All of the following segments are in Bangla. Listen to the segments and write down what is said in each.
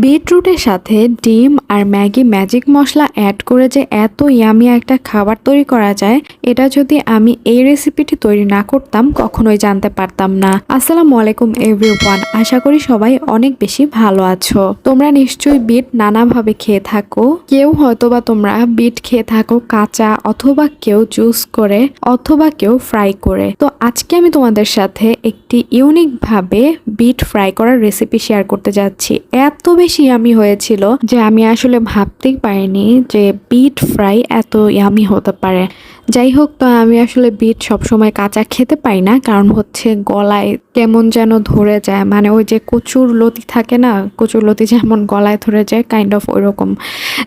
বিটরুটের সাথে ডিম আর ম্যাগি ম্যাজিক মশলা অ্যাড করে যে এত ইয়ামি একটা খাবার তৈরি করা যায়, এটা যদি আমি এই রেসিপিটি তৈরি না করতাম কখনোই জানতে পারতাম না। আসসালামু আলাইকুম এভরিওয়ান, আশা করি সবাই অনেক বেশি ভালো আছো। তোমরা নিশ্চয়ই বিট নানাভাবে খেয়ে থাকো। কেউ হয়তোবা তোমরা বিট খেয়ে থাকো কাঁচা, অথবা কেউ জুস করে, অথবা কেউ ফ্রাই করে। তো আজকে আমি তোমাদের সাথে একটি ইউনিক ভাবে বিট ফ্রাই করার রেসিপি শেয়ার করতে যাচ্ছি। এত বেশি ইয়ামি হয়েছিল যে আমি আসলে ভাবতেই পারিনি যে বিট ফ্রাই এত ইয়ামি হতে পারে। যাই হোক, তো আমি আসলে বিট সবসময় কাঁচা খেতে পাই না, কারণ হচ্ছে গলায় কেমন যেন ধরে যায়, মানে ওই যে কচুর লতি থাকে না, কচুর লতি যেমন গলায় ধরে যায়, কাইন্ড অফ ওইরকম।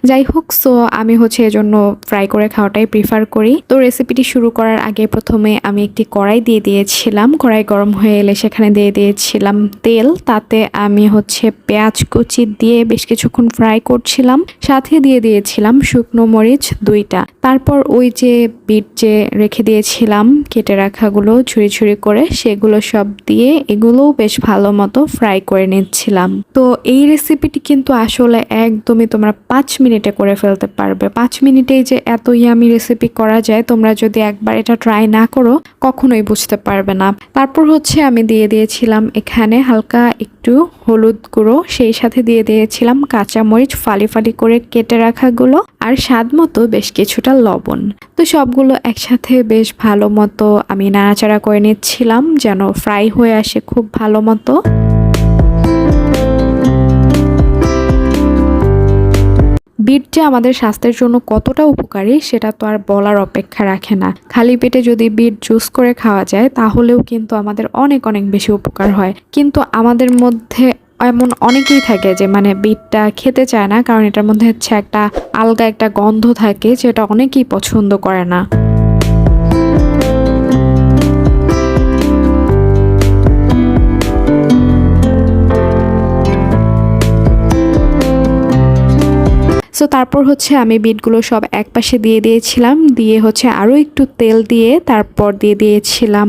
যাই হোক, সো আমি হচ্ছে এজন্য ফ্রাই করে খাওয়াটাই প্রিফার করি। তো রেসিপিটি শুরু করার আগে প্রথমে আমি একটি কড়াই দিয়ে দিয়েছিলাম। কড়াই গরম হয়ে এলে সেখানে দিয়ে দিয়েছিলাম তেল। তাতে আমি হচ্ছে পেঁয়াজ কুচি দিয়ে বেশ কিছুক্ষণ ফ্রাই করছিলাম। সাথে দিয়ে দিয়েছিলাম শুকনো মরিচ 2টা। তারপর ওই যে বিট যে রেখে দিয়েছিলাম কেটে রাখাগুলো ছুরি ছুরি করে, সেগুলো সব দিয়ে এগুলোও বেশ ভালো মতো ফ্রাই করে নিচ্ছিলাম। তো এই রেসিপিটি কিন্তু আসলে একদমই তোমরা 5 মিনিটে করে ফেলতে পারবে। 5 মিনিটেই যে এত ইয়ামি রেসিপি করা যায়, তোমরা যদি একবার এটা ট্রাই না করো কখনোই বুঝতে পারবে না। তারপর হচ্ছে আমি দিয়ে দিয়েছিলাম এখানে হালকা একটু হলুদ গুঁড়ো, সেই সাথে দিয়ে দিয়েছিলাম কাঁচামরিচ ফালি ফালি করে কেটে রাখাগুলো, আর স্বাদ মতো বেশ কিছুটা লবণ। তো সবগুলো একসাথে বেশ ভালো মতো আমি নাড়াচাড়া করে নিচ্ছিলাম যেন ফ্রাই হয়ে আসে খুব ভালো মতো। বিট যে আমাদের স্বাস্থ্যের জন্য কতটা উপকারী সেটা তো আর বলার অপেক্ষা রাখে না। খালি পেটে যদি বিট জুস করে খাওয়া যায় তাহলেও কিন্তু আমাদের অনেক অনেক বেশি উপকার হয়। কিন্তু আমাদের মধ্যে এমন অনেকেই থাকে যে মানে বিটটা খেতে চায় না, কারণ এটার মধ্যে হচ্ছে একটা আলগা একটা গন্ধ থাকে যেটা অনেকেই পছন্দ করে না। সো তারপর হচ্ছে আমি বিটগুলো সব একপাশে দিয়ে দিয়েছিলাম, দিয়ে হচ্ছে আরও একটু তেল দিয়ে তারপর দিয়ে দিয়েছিলাম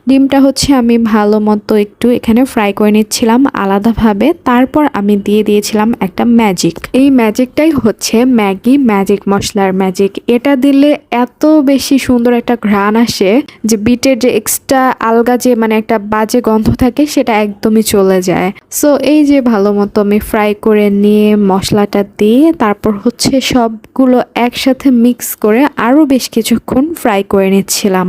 ডিমটা হচ্ছে আমি ভালো মতো একটু এখানে ফ্রাই করে নিচ্ছিলাম আলাদাভাবে। তারপর আমি দিয়ে দিয়েছিলাম একটা ম্যাজিক। এই ম্যাজিকটাই হচ্ছে ম্যাগি ম্যাজিক মশলার ম্যাজিক। এটা দিলে এত বেশি সুন্দর একটা ঘ্রাণ আসে যে বিটের যে এক্সট্রা আলগা যে মানে একটা বাজে গন্ধ থাকে সেটা একদমই চলে যায়। সো এই যে ভালো মতো আমি ফ্রাই করে নিয়ে মশলাটা দিয়ে তারপর হচ্ছে সবগুলো একসাথে মিক্স করে আরও বেশ কিছুক্ষণ ফ্রাই করে নিচ্ছিলাম।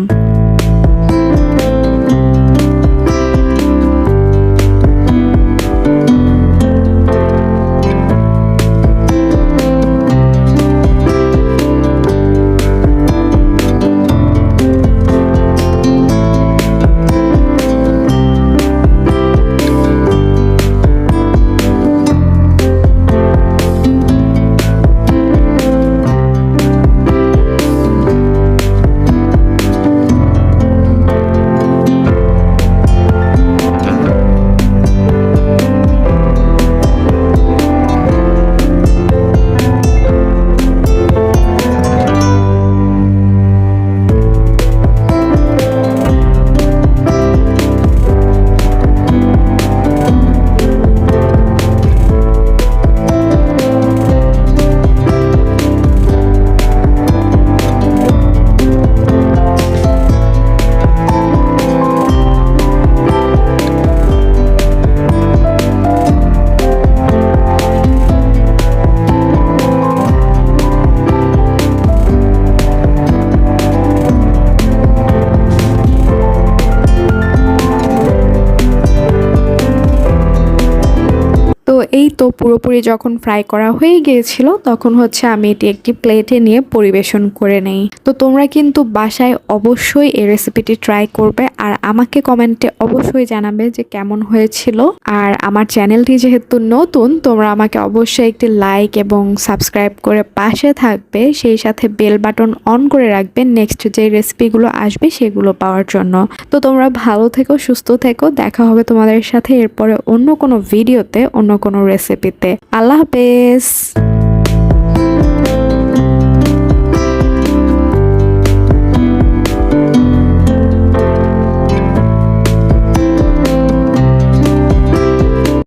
তো এই তো পুরোপুরি যখন ফ্রাই করা হয়ে গিয়েছিল তখন হচ্ছে আমি এটি একটি প্লেটে নিয়ে পরিবেশন করে নেই। তো তোমরা কিন্তু বাসায় অবশ্যই এই রেসিপিটি ট্রাই করবে আর আমাকে কমেন্টে অবশ্যই জানাবে যে কেমন হয়েছিল। আর আমার চ্যানেলটি যেহেতু নতুন, তোমরা আমাকে অবশ্যই একটি লাইক এবং সাবস্ক্রাইব করে পাশে থাকবে, সেই সাথে বেল বাটন অন করে রাখবে নেক্সট যে রেসিপিগুলো আসবে সেগুলো পাওয়ার জন্য। তো তোমরা ভালো থেকো, সুস্থ থেকো, দেখা হবে তোমাদের সাথে এরপরে অন্য কোনো ভিডিওতে, অন্য কোনো রেসিপিতে। আল্লাহ হাফেজ।